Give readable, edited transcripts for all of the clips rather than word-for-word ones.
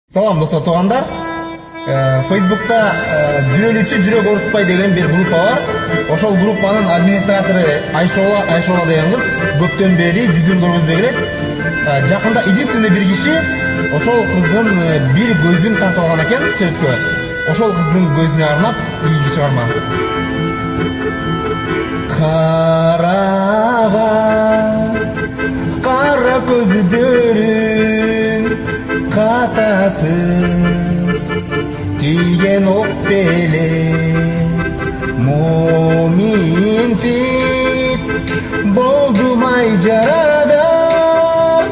Салам достор, туугандар. Facebook'ta жүрөлүүчү жүрөк оорутпай деген бир группа бар. Ошол группанын администратору Айшола деген кыз көптөн бери жүзүн көргөзбөй келет. Жакында единственный бир киши ошол кыздын бир көзүн тартып алган экен сүрөткө. Ошол кыздын көзүнө арнап ийги чыгарма. Кара көздөрүң катасыз тиген ок беле моминтип болдумай жарадар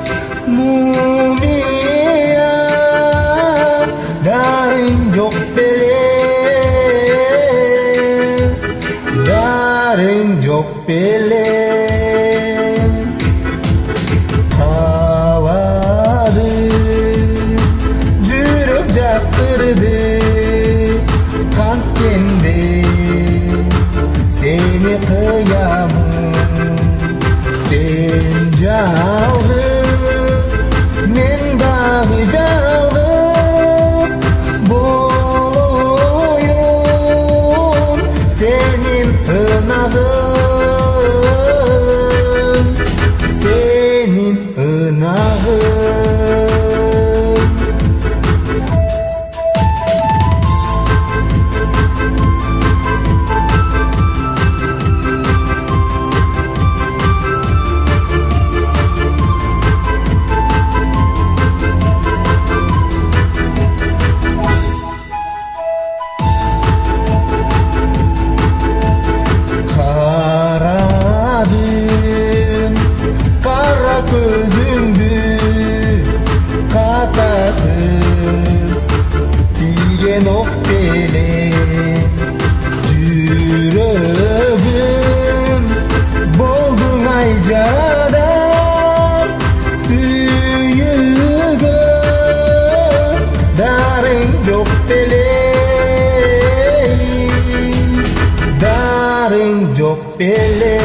мумия дарың жок беле дарың жок беле kantkende seni kıyamın sen жалгыз men dagы жалгыз болоюн senin ынагың senin ынагың Gözündü katasız Bilgen ok bele Jürögüm Boldun ay jaradan Süyügö Darың жок беле Darың жок беле